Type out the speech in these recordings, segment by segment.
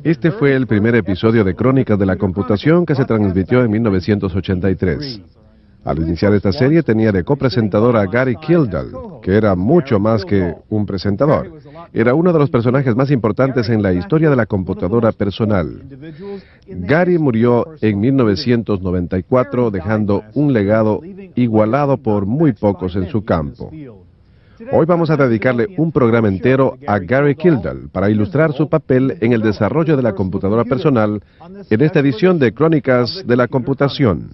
Este fue el primer episodio de Crónicas de la Computación que se transmitió en 1983. Al iniciar esta serie tenía de copresentador a Gary Kildall, que era mucho más que un presentador. Era uno de los personajes más importantes en la historia de la computadora personal. Gary murió en 1994 dejando un legado igualado por muy pocos en su campo. Hoy vamos a dedicarle un programa entero a Gary Kildall para ilustrar su papel en el desarrollo de la computadora personal en esta edición de Crónicas de la Computación.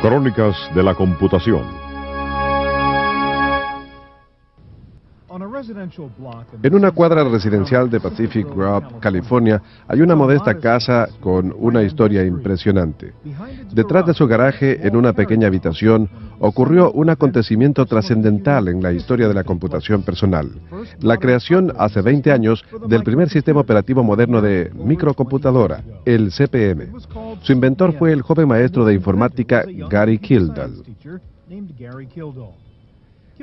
Crónicas de la Computación. En una cuadra residencial de Pacific Grove, California, hay una modesta casa con una historia impresionante. Detrás de su garaje, en una pequeña habitación, ocurrió un acontecimiento trascendental en la historia de la computación personal. La creación, hace 20 años, del primer sistema operativo moderno de microcomputadora, el CP/M. Su inventor fue el joven maestro de informática Gary Kildall.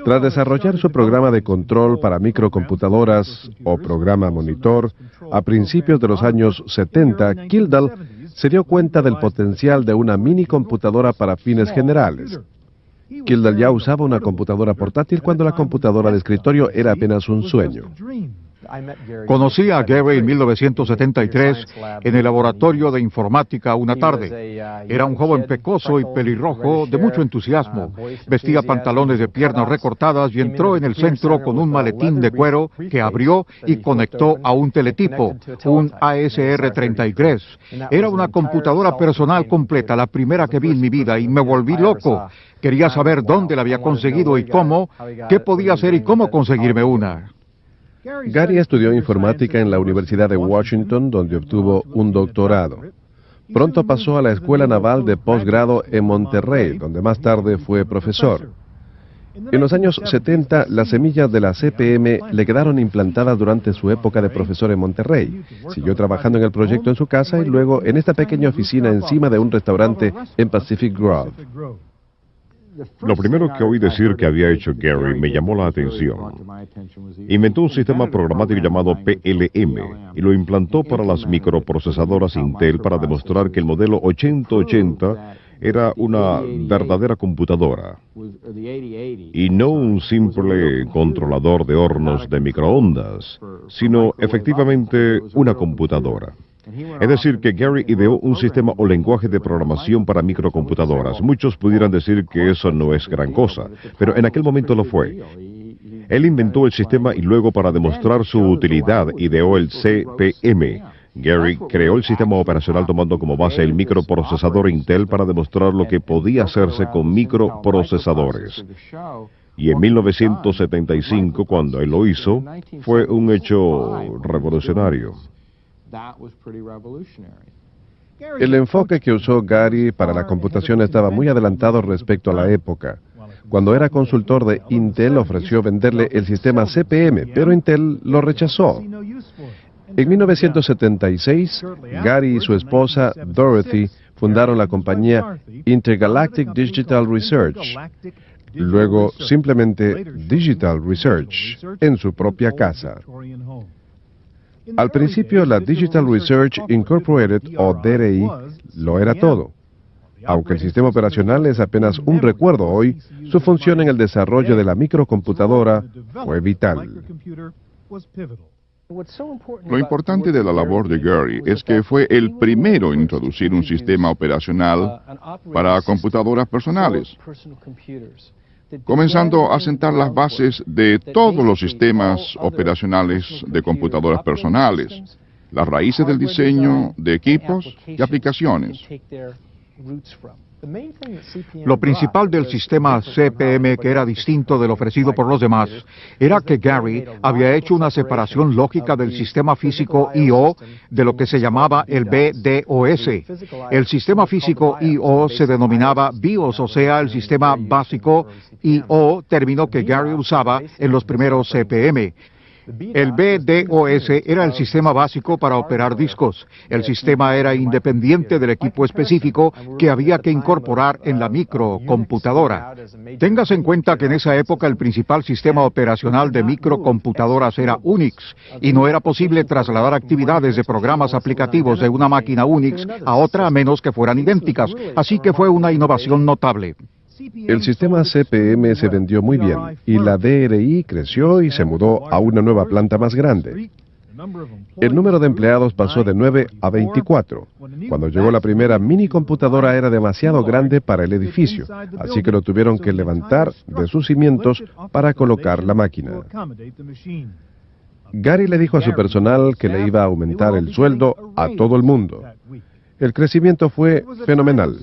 Tras desarrollar su programa de control para microcomputadoras, o programa monitor, a principios de los años 70, Kildall se dio cuenta del potencial de una mini computadora para fines generales. Kildall ya usaba una computadora portátil cuando la computadora de escritorio era apenas un sueño. Conocí a Gary en 1973 en el laboratorio de informática una tarde. Era un joven pecoso y pelirrojo de mucho entusiasmo. Vestía pantalones de piernas recortadas y entró en el centro con un maletín de cuero que abrió y conectó a un teletipo, un ASR-33. Era una computadora personal completa, la primera que vi en mi vida, y me volví loco. Quería saber dónde la había conseguido y cómo, qué podía hacer y cómo conseguirme una. Gary estudió informática en la Universidad de Washington, donde obtuvo un doctorado. Pronto pasó a la Escuela Naval de Posgrado en Monterrey, donde más tarde fue profesor. En los años 70, las semillas de la CP/M le quedaron implantadas durante su época de profesor en Monterrey. Siguió trabajando en el proyecto en su casa y luego en esta pequeña oficina encima de un restaurante en Pacific Grove. Lo primero que oí decir que había hecho Gary me llamó la atención. Inventó un sistema programático llamado PLM y lo implantó para las microprocesadoras Intel para demostrar que el modelo 8080 era una verdadera computadora y no un simple controlador de hornos de microondas, sino efectivamente una computadora. Es decir, que Gary ideó un sistema o lenguaje de programación para microcomputadoras. Muchos pudieran decir que eso no es gran cosa, pero en aquel momento lo fue. Él inventó el sistema y luego, para demostrar su utilidad, ideó el CP/M. Gary creó el sistema operacional tomando como base el microprocesador Intel para demostrar lo que podía hacerse con microprocesadores. Y en 1975, cuando él lo hizo, fue un hecho revolucionario. El enfoque que usó Gary para la computación estaba muy adelantado respecto a la época. Cuando era consultor de Intel, ofreció venderle el sistema CP/M, pero Intel lo rechazó. En 1976, Gary y su esposa, Dorothy, fundaron la compañía Intergalactic Digital Research, luego simplemente Digital Research, en su propia casa. Al principio, la Digital Research Incorporated, o DRI, lo era todo. Aunque el sistema operacional es apenas un recuerdo hoy, su función en el desarrollo de la microcomputadora fue vital. Lo importante de la labor de Gary es que fue el primero en introducir un sistema operacional para computadoras personales, comenzando a sentar las bases de todos los sistemas operacionales de computadoras personales, las raíces del diseño de equipos y aplicaciones. Lo principal del sistema CP/M, que era distinto del ofrecido por los demás, era que Gary había hecho una separación lógica del sistema físico I/O de lo que se llamaba el BDOS. El sistema físico I/O se denominaba BIOS, o sea, el sistema básico I/O, término que Gary usaba en los primeros CP/M. El BDOS era el sistema básico para operar discos. El sistema era independiente del equipo específico que había que incorporar en la microcomputadora. Téngase en cuenta que en esa época el principal sistema operacional de microcomputadoras era Unix y no era posible trasladar actividades de programas aplicativos de una máquina Unix a otra a menos que fueran idénticas, así que fue una innovación notable. El sistema CPM se vendió muy bien y la DRI creció y se mudó a una nueva planta más grande. El número de empleados pasó de 9 a 24. Cuando llegó la primera mini computadora era demasiado grande para el edificio, así que lo tuvieron que levantar de sus cimientos para colocar la máquina. Gary le dijo a su personal que le iba a aumentar el sueldo a todo el mundo. El crecimiento fue fenomenal.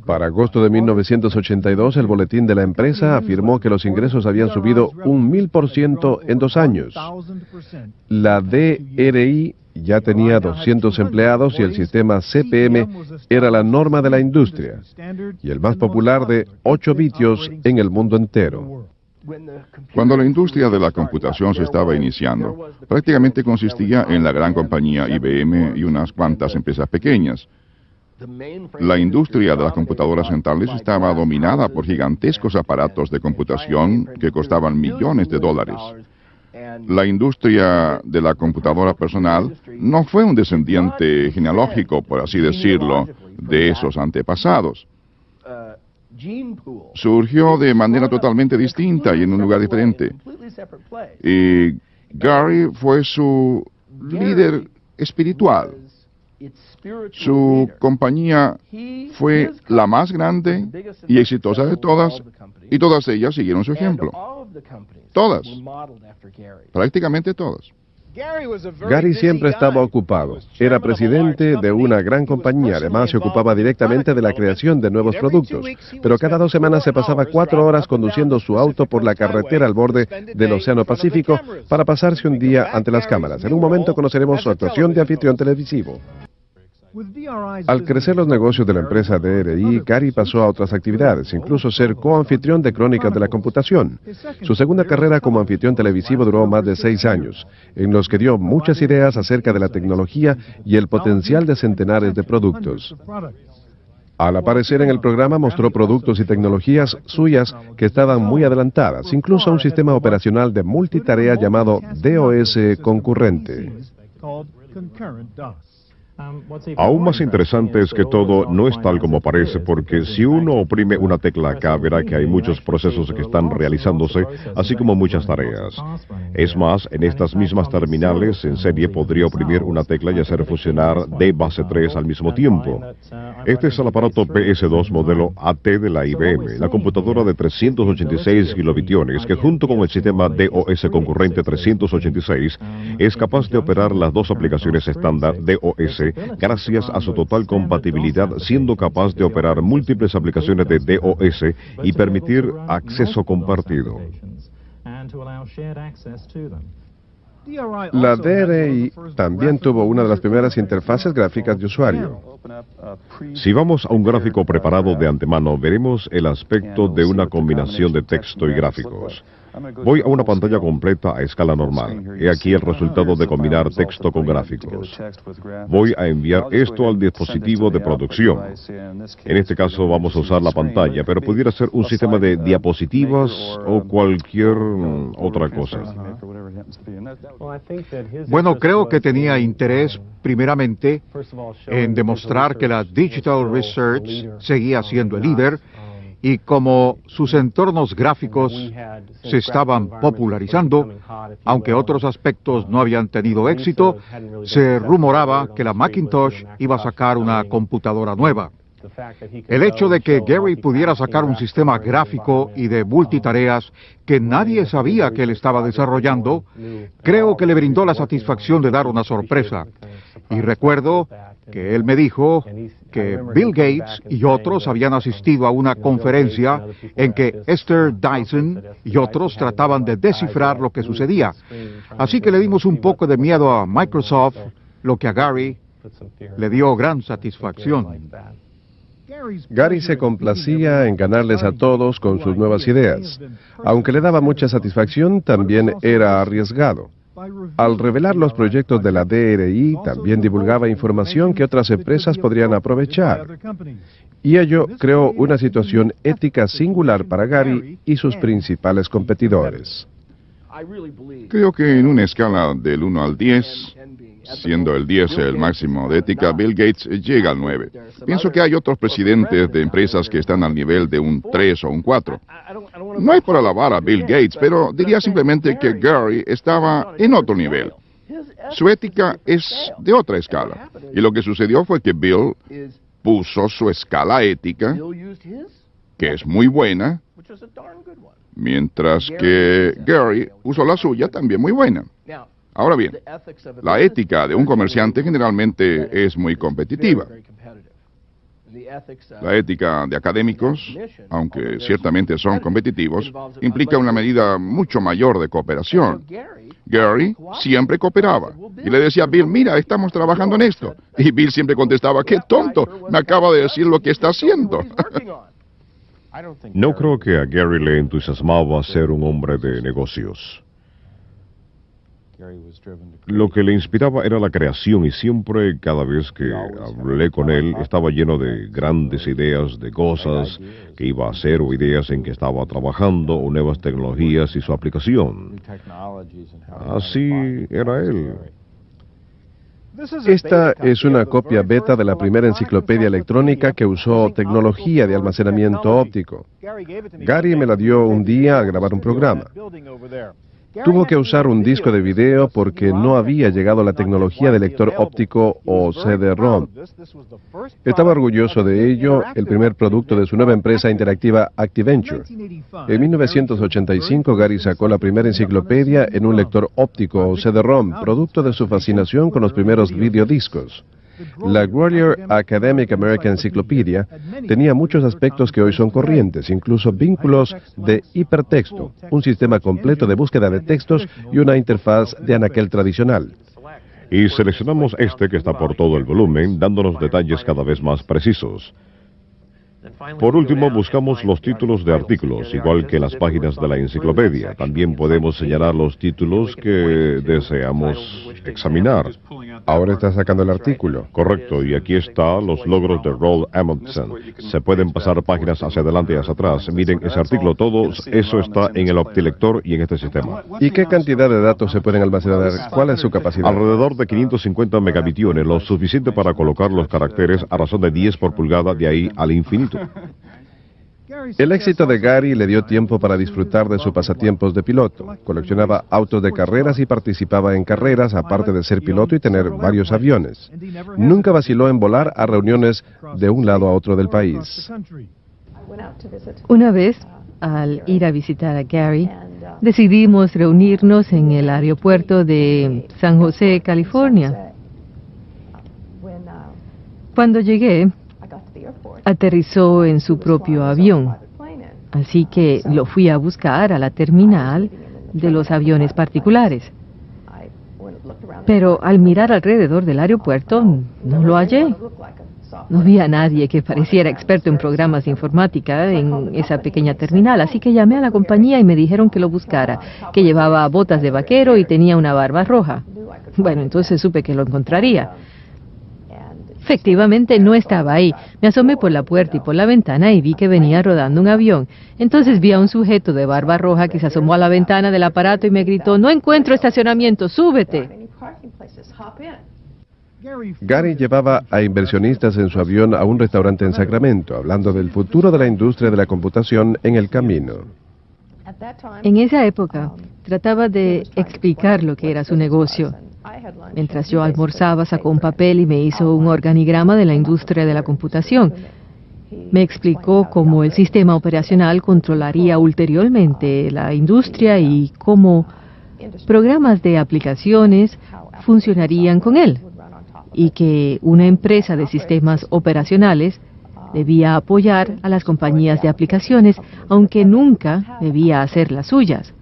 Para agosto de 1982, el boletín de la empresa afirmó que los ingresos habían subido 1000% en 2 años. La DRI ya tenía 200 empleados y el sistema CPM era la norma de la industria y el más popular de 8 bitios en el mundo entero. Cuando la industria de la computación se estaba iniciando, prácticamente consistía en la gran compañía IBM y unas cuantas empresas pequeñas. La industria de las computadoras centrales estaba dominada por gigantescos aparatos de computación que costaban millones de dólares. La industria de la computadora personal no fue un descendiente genealógico, por así decirlo, de esos antepasados. Surgió de manera totalmente distinta y en un lugar diferente. Y Gary fue su líder espiritual. Su compañía fue la más grande y exitosa de todas, y todas ellas siguieron su ejemplo. Todas. Prácticamente todas. Gary siempre estaba ocupado. Era presidente de una gran compañía. Además, se ocupaba directamente de la creación de nuevos productos. Pero cada 2 semanas se pasaba 4 horas conduciendo su auto por la carretera al borde del Océano Pacífico para pasarse un día ante las cámaras. En un momento conoceremos su actuación de anfitrión televisivo. Al crecer los negocios de la empresa DRI, Gary pasó a otras actividades, incluso ser coanfitrión de Crónicas de la Computación. Su segunda carrera como anfitrión televisivo duró más de 6 años, en los que dio muchas ideas acerca de la tecnología y el potencial de centenares de productos. Al aparecer en el programa mostró productos y tecnologías suyas que estaban muy adelantadas, incluso un sistema operacional de multitarea llamado DOS concurrente. Aún más interesante es que todo no es tal como parece, porque si uno oprime una tecla acá, verá que hay muchos procesos que están realizándose, así como muchas tareas. Es más, en estas mismas terminales en serie podría oprimir una tecla y hacer funcionar D base 3 al mismo tiempo. Este es el aparato PS2 modelo AT de la IBM, la computadora de 386 kilobitiones que junto con el sistema DOS concurrente 386 es capaz de operar las 2 aplicaciones estándar DOS gracias a su total compatibilidad, siendo capaz de operar múltiples aplicaciones de DOS y permitir acceso compartido. La DRI también tuvo una de las primeras interfaces gráficas de usuario. Si vamos a un gráfico preparado de antemano, veremos el aspecto de una combinación de texto y gráficos. Voy a una pantalla completa a escala normal. He aquí el resultado de combinar texto con gráficos. Voy a enviar esto al dispositivo de producción. En este caso vamos a usar la pantalla, pero pudiera ser un sistema de diapositivas o cualquier otra cosa. Bueno, creo que tenía interés, primeramente, en demostrar que la Digital Research seguía siendo el líder, y como sus entornos gráficos se estaban popularizando, aunque otros aspectos no habían tenido éxito, se rumoraba que la Macintosh iba a sacar una computadora nueva. El hecho de que Gary pudiera sacar un sistema gráfico y de multitareas que nadie sabía que él estaba desarrollando, creo que le brindó la satisfacción de dar una sorpresa. Y recuerdo que él me dijo que Bill Gates y otros habían asistido a una conferencia en que Esther Dyson y otros trataban de descifrar lo que sucedía. Así que le dimos un poco de miedo a Microsoft, lo que a Gary le dio gran satisfacción. Gary se complacía en ganarles a todos con sus nuevas ideas. Aunque le daba mucha satisfacción, también era arriesgado. Al revelar los proyectos de la DRI, también divulgaba información que otras empresas podrían aprovechar. Y ello creó una situación ética singular para Gary y sus principales competidores. Creo que en una escala del 1 al 10, siendo el 10 el máximo de ética, Bill Gates llega al 9. Pienso que hay otros presidentes de empresas que están al nivel de un 3 o un 4. No es por alabar a Bill Gates, pero diría simplemente que Gary estaba en otro nivel. Su ética es de otra escala. Y lo que sucedió fue que Bill puso su escala ética, que es muy buena, mientras que Gary usó la suya, también muy buena. Ahora bien, la ética de un comerciante generalmente es muy competitiva. La ética de académicos, aunque ciertamente son competitivos, implica una medida mucho mayor de cooperación. Gary siempre cooperaba y le decía a Bill, mira, estamos trabajando en esto. Y Bill siempre contestaba, qué tonto, me acaba de decir lo que está haciendo. No creo que a Gary le entusiasmaba ser un hombre de negocios. Lo que le inspiraba era la creación y siempre, cada vez que hablé con él, estaba lleno de grandes ideas de cosas que iba a hacer o ideas en que estaba trabajando o nuevas tecnologías y su aplicación. Así era él. Esta es una copia beta de la primera enciclopedia electrónica que usó tecnología de almacenamiento óptico. Gary me la dio un día al grabar un programa. Tuvo que usar un disco de video porque no había llegado la tecnología de lector óptico o CD-ROM. Estaba orgulloso de ello, el primer producto de su nueva empresa interactiva ActiVenture. En 1985, Gary sacó la primera enciclopedia en un lector óptico o CD-ROM, producto de su fascinación con los primeros videodiscos. La Grolier Academic American Encyclopedia tenía muchos aspectos que hoy son corrientes, incluso vínculos de hipertexto, un sistema completo de búsqueda de textos y una interfaz de anaquel tradicional. Y seleccionamos este que está por todo el volumen, dándonos detalles cada vez más precisos. Por último, buscamos los títulos de artículos, igual que en las páginas de la enciclopedia. También podemos señalar los títulos que deseamos examinar. Ahora está sacando el artículo. Correcto, y aquí está los logros de Roald Amundsen. Se pueden pasar páginas hacia adelante y hacia atrás. Miren ese artículo, todo eso está en el OptiLector y en este sistema. ¿Y qué cantidad de datos se pueden almacenar? ¿Cuál es su capacidad? Alrededor de 550 megabitiones, lo suficiente para colocar los caracteres a razón de 10 por pulgada, de ahí al infinito. El éxito de Gary le dio tiempo para disfrutar de sus pasatiempos de piloto. Coleccionaba autos de carreras y participaba en carreras, aparte de ser piloto y tener varios aviones. Nunca vaciló en volar a reuniones de un lado a otro del país. Una vez, al ir a visitar a Gary, decidimos reunirnos en el aeropuerto de San José, California. Cuando llegué, aterrizó en su propio avión, así que lo fui a buscar a la terminal de los aviones particulares. Pero al mirar alrededor del aeropuerto, no lo hallé. No vi a nadie que pareciera experto en programas de informática en esa pequeña terminal, así que llamé a la compañía y me dijeron que lo buscara, que llevaba botas de vaquero y tenía una barba roja. Bueno, entonces supe que lo encontraría. Efectivamente, no estaba ahí. Me asomé por la puerta y por la ventana y vi que venía rodando un avión. Entonces vi a un sujeto de barba roja que se asomó a la ventana del aparato y me gritó, «No encuentro estacionamiento, súbete». Gary llevaba a inversionistas en su avión a un restaurante en Sacramento, hablando del futuro de la industria de la computación en el camino. En esa época, trataba de explicar lo que era su negocio. Mientras yo almorzaba, sacó un papel y me hizo un organigrama de la industria de la computación. Me explicó cómo el sistema operacional controlaría ulteriormente la industria y cómo programas de aplicaciones funcionarían con él, y que una empresa de sistemas operacionales debía apoyar a las compañías de aplicaciones, aunque nunca debía hacer las suyas,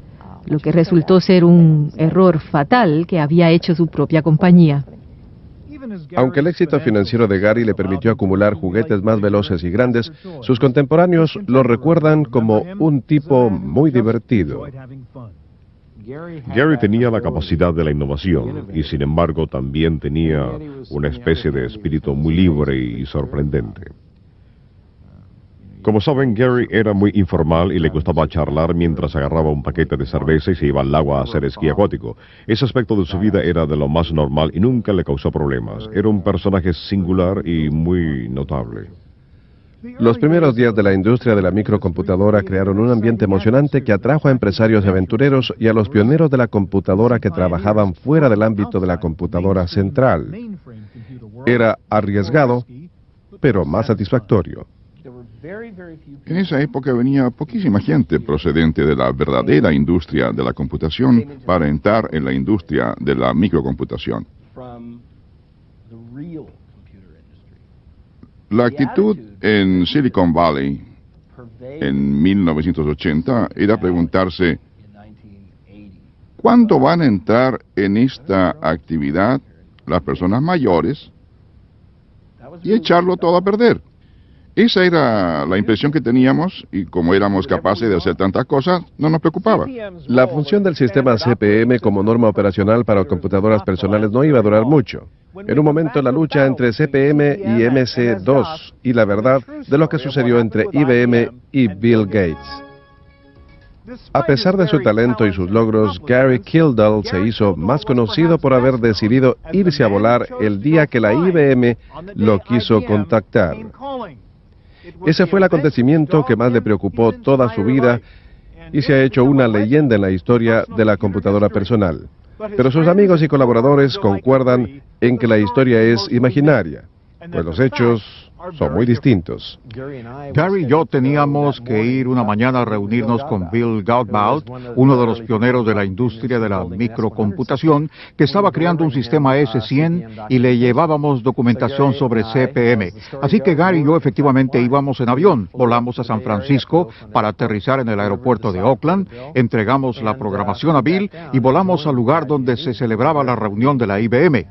lo que resultó ser un error fatal que había hecho su propia compañía. Aunque el éxito financiero de Gary le permitió acumular juguetes más veloces y grandes, sus contemporáneos lo recuerdan como un tipo muy divertido. Gary tenía la capacidad de la innovación y sin embargo también tenía una especie de espíritu muy libre y sorprendente. Como saben, Gary era muy informal y le gustaba charlar mientras agarraba un paquete de cerveza y se iba al agua a hacer esquí acuático. Ese aspecto de su vida era de lo más normal y nunca le causó problemas. Era un personaje singular y muy notable. Los primeros días de la industria de la microcomputadora crearon un ambiente emocionante que atrajo a empresarios y aventureros y a los pioneros de la computadora que trabajaban fuera del ámbito de la computadora central. Era arriesgado, pero más satisfactorio. En esa época venía poquísima gente procedente de la verdadera industria de la computación para entrar en la industria de la microcomputación. La actitud en Silicon Valley en 1980 era preguntarse, ¿cuándo van a entrar en esta actividad las personas mayores y echarlo todo a perder? Esa era la impresión que teníamos y como éramos capaces de hacer tantas cosas, no nos preocupaba. La función del sistema CP/M como norma operacional para computadoras personales no iba a durar mucho. En un momento la lucha entre CP/M y MC2 y la verdad de lo que sucedió entre IBM y Bill Gates. A pesar de su talento y sus logros, Gary Kildall se hizo más conocido por haber decidido irse a volar el día que la IBM lo quiso contactar. Ese fue el acontecimiento que más le preocupó toda su vida y se ha hecho una leyenda en la historia de la computadora personal. Pero sus amigos y colaboradores concuerdan en que la historia es imaginaria, pues los hechos son muy distintos. Gary y yo teníamos que ir una mañana a reunirnos con Bill Godbout, uno de los pioneros de la industria de la microcomputación, que estaba creando un sistema S100 y le llevábamos documentación sobre CP/M. Así que Gary y yo efectivamente íbamos en avión, volamos a San Francisco para aterrizar en el aeropuerto de Oakland, entregamos la programación a Bill y volamos al lugar donde se celebraba la reunión de la IBM.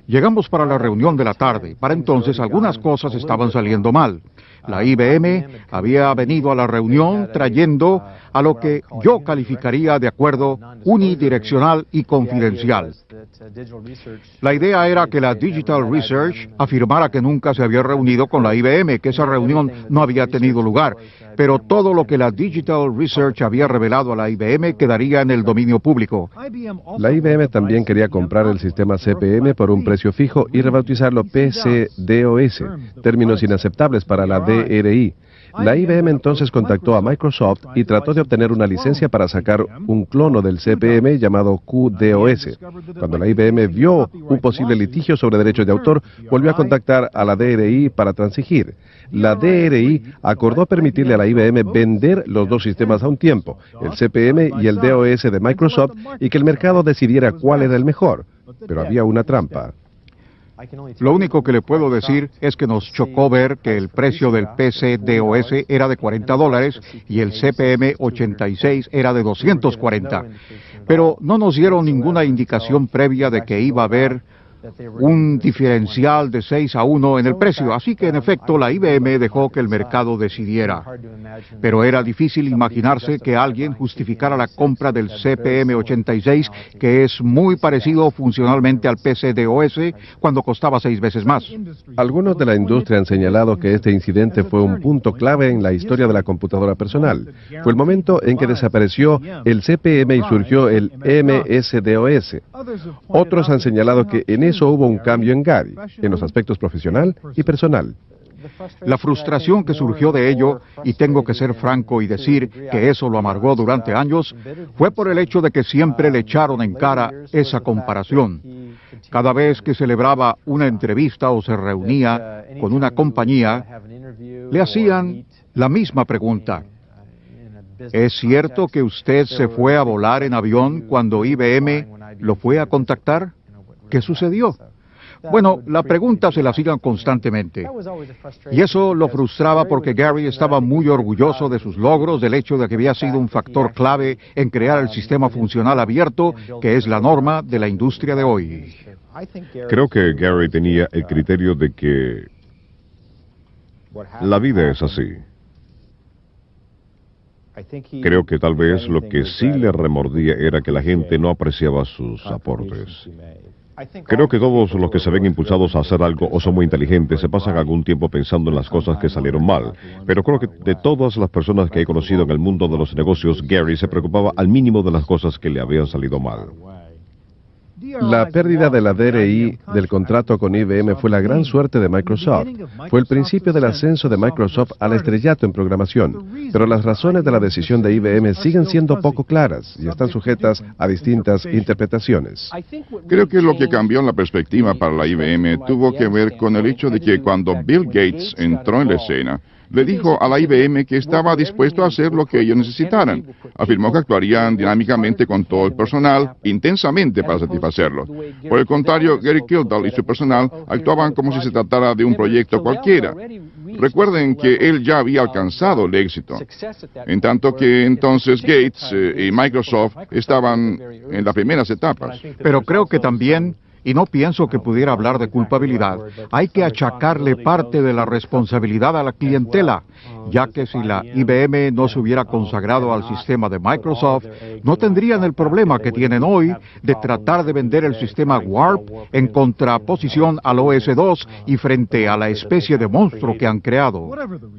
Llegamos para la reunión de la tarde. Para entonces algunas cosas estaban saliendo mal. La IBM había venido a la reunión trayendo a lo que yo calificaría de acuerdo unidireccional y confidencial. La idea era que la Digital Research afirmara que nunca se había reunido con la IBM, que esa reunión no había tenido lugar, pero todo lo que la Digital Research había revelado a la IBM quedaría en el dominio público. La IBM también quería comprar el sistema CP/M por un precio fijo y rebautizarlo PC-DOS, términos inaceptables para la DRI. La IBM entonces contactó a Microsoft y trató de obtener una licencia para sacar un clono del CP/M llamado QDOS. Cuando la IBM vio un posible litigio sobre derechos de autor, volvió a contactar a la DRI para transigir. La DRI acordó permitirle a la IBM vender los dos sistemas a un tiempo, el CP/M y el DOS de Microsoft, y que el mercado decidiera cuál era el mejor. Pero había una trampa. Lo único que le puedo decir es que nos chocó ver que el precio del PC-DOS era de $40 y el CP/M 86 era de 240. Pero no nos dieron ninguna indicación previa de que iba a haber un diferencial de 6-1 en el precio, así que en efecto la IBM dejó que el mercado decidiera. Pero era difícil imaginarse que alguien justificara la compra del CP/M 86, que es muy parecido funcionalmente al PC-DOS, cuando costaba 6 veces más. Algunos de la industria han señalado que este incidente fue un punto clave en la historia de la computadora personal. Fue el momento en que desapareció el CP/M y surgió el MS-DOS. Otros han señalado que en eso hubo un cambio en Gary, en los aspectos profesional y personal. La frustración que surgió de ello, y tengo que ser franco y decir que eso lo amargó durante años, fue por el hecho de que siempre le echaron en cara esa comparación. Cada vez que celebraba una entrevista o se reunía con una compañía, le hacían la misma pregunta. ¿Es cierto que usted se fue a volar en avión cuando IBM lo fue a contactar? ¿Qué sucedió? Bueno, la pregunta se la hacían constantemente. Y eso lo frustraba porque Gary estaba muy orgulloso de sus logros, del hecho de que había sido un factor clave en crear el sistema funcional abierto, que es la norma de la industria de hoy. Creo que Gary tenía el criterio de que la vida es así. Creo que tal vez lo que sí le remordía era que la gente no apreciaba sus aportes. Creo que todos los que se ven impulsados a hacer algo o son muy inteligentes se pasan algún tiempo pensando en las cosas que salieron mal. Pero creo que de todas las personas que he conocido en el mundo de los negocios, Gary se preocupaba al mínimo de las cosas que le habían salido mal. La pérdida de la DRI del contrato con IBM fue la gran suerte de Microsoft. Fue el principio del ascenso de Microsoft al estrellato en programación. Pero las razones de la decisión de IBM siguen siendo poco claras y están sujetas a distintas interpretaciones. Creo que lo que cambió la perspectiva para la IBM tuvo que ver con el hecho de que cuando Bill Gates entró en la escena, le dijo a la IBM que estaba dispuesto a hacer lo que ellos necesitaran. Afirmó que actuarían dinámicamente con todo el personal, intensamente para satisfacerlo. Por el contrario, Gary Kildall y su personal actuaban como si se tratara de un proyecto cualquiera. Recuerden que él ya había alcanzado el éxito, en tanto que entonces Gates y Microsoft estaban en las primeras etapas. Pero creo que también, y no pienso que pudiera hablar de culpabilidad, hay que achacarle parte de la responsabilidad a la clientela, ya que si la IBM no se hubiera consagrado al sistema de Microsoft, no tendrían el problema que tienen hoy de tratar de vender el sistema Warp en contraposición al OS2 y frente a la especie de monstruo que han creado.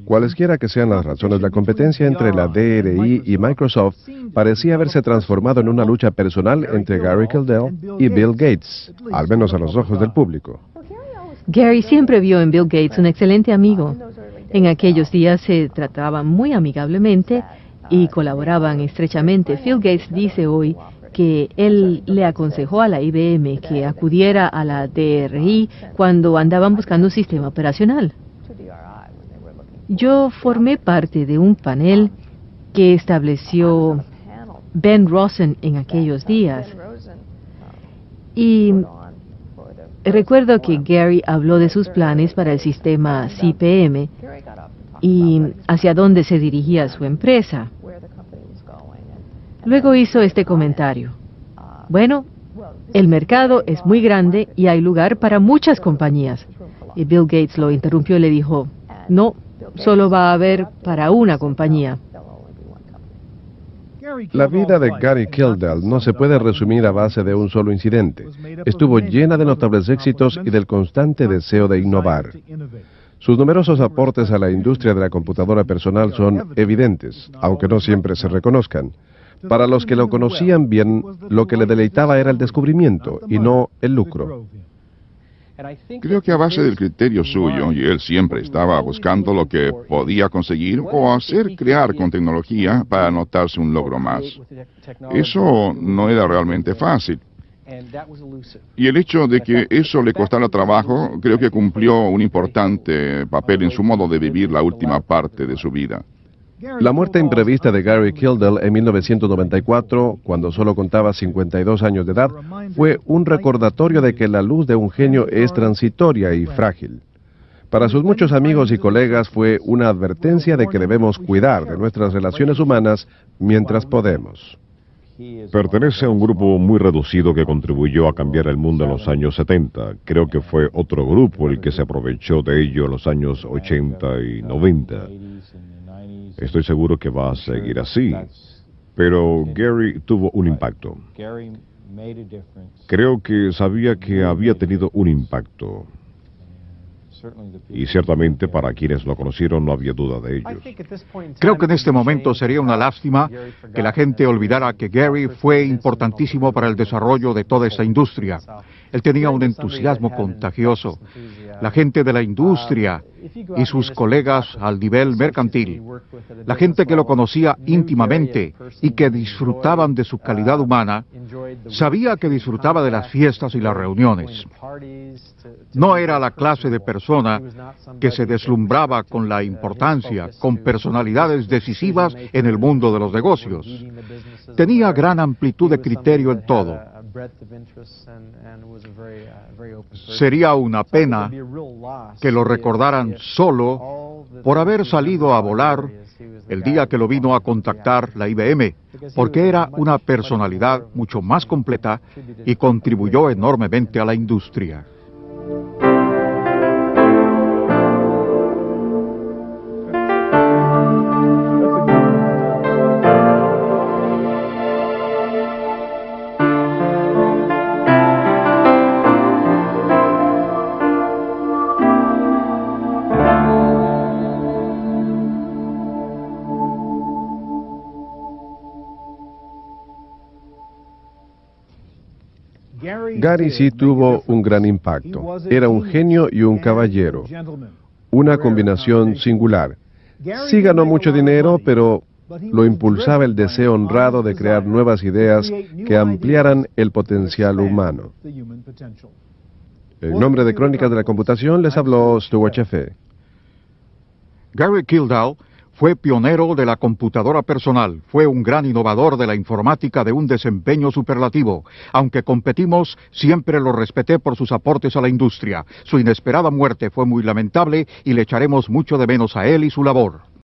Cualesquiera que sean las razones, la competencia entre la DRI y Microsoft parecía haberse transformado en una lucha personal entre Gary Kildall y Bill Gates, al menos a los ojos del público. Gary siempre vio en Bill Gates un excelente amigo. En aquellos días se trataban muy amigablemente y colaboraban estrechamente. Phil Gates dice hoy que él le aconsejó a la IBM que acudiera a la DRI cuando andaban buscando un sistema operacional. Yo formé parte de un panel que estableció Ben Rosen en aquellos días. Y recuerdo que Gary habló de sus planes para el sistema CPM y hacia dónde se dirigía su empresa. Luego hizo este comentario: bueno, el mercado es muy grande y hay lugar para muchas compañías. Y Bill Gates lo interrumpió y le dijo: no, solo va a haber para una compañía. La vida de Gary Kildall no se puede resumir a base de un solo incidente. Estuvo llena de notables éxitos y del constante deseo de innovar. Sus numerosos aportes a la industria de la computadora personal son evidentes, aunque no siempre se reconozcan. Para los que lo conocían bien, lo que le deleitaba era el descubrimiento y no el lucro. Creo que a base del criterio suyo, y él siempre estaba buscando lo que podía conseguir o hacer crear con tecnología para anotarse un logro más. Eso no era realmente fácil. Y el hecho de que eso le costara trabajo, creo que cumplió un importante papel en su modo de vivir la última parte de su vida. La muerte imprevista de Gary Kildall en 1994, cuando solo contaba 52 años de edad, fue un recordatorio de que la luz de un genio es transitoria y frágil. Para sus muchos amigos y colegas fue una advertencia de que debemos cuidar de nuestras relaciones humanas mientras podemos. Pertenece a un grupo muy reducido que contribuyó a cambiar el mundo en los años 70. Creo que fue otro grupo el que se aprovechó de ello en los años 80 y 90. Estoy seguro que va a seguir así, pero Gary tuvo un impacto. Creo que sabía que había tenido un impacto. Y ciertamente para quienes lo conocieron no había duda de ellos. Creo que en este momento sería una lástima que la gente olvidara que Gary fue importantísimo para el desarrollo de toda esta industria. Él tenía un entusiasmo contagioso. La gente de la industria y sus colegas al nivel mercantil, la gente que lo conocía íntimamente y que disfrutaban de su calidad humana, sabía que disfrutaba de las fiestas y las reuniones. No era la clase de persona que se deslumbraba con la importancia, con personalidades decisivas en el mundo de los negocios. Tenía gran amplitud de criterio en todo. Sería una pena que lo recordaran solo por haber salido a volar el día que lo vino a contactar la IBM, porque era una personalidad mucho más completa y contribuyó enormemente a la industria. Gary sí tuvo un gran impacto. Era un genio y un caballero. Una combinación singular. Sí ganó mucho dinero, pero lo impulsaba el deseo honrado de crear nuevas ideas que ampliaran el potencial humano. En nombre de Crónicas de la Computación les habló Stuart Chefe. Gary Kildall fue pionero de la computadora personal, fue un gran innovador de la informática de un desempeño superlativo. Aunque competimos, siempre lo respeté por sus aportes a la industria. Su inesperada muerte fue muy lamentable y le echaremos mucho de menos a él y su labor.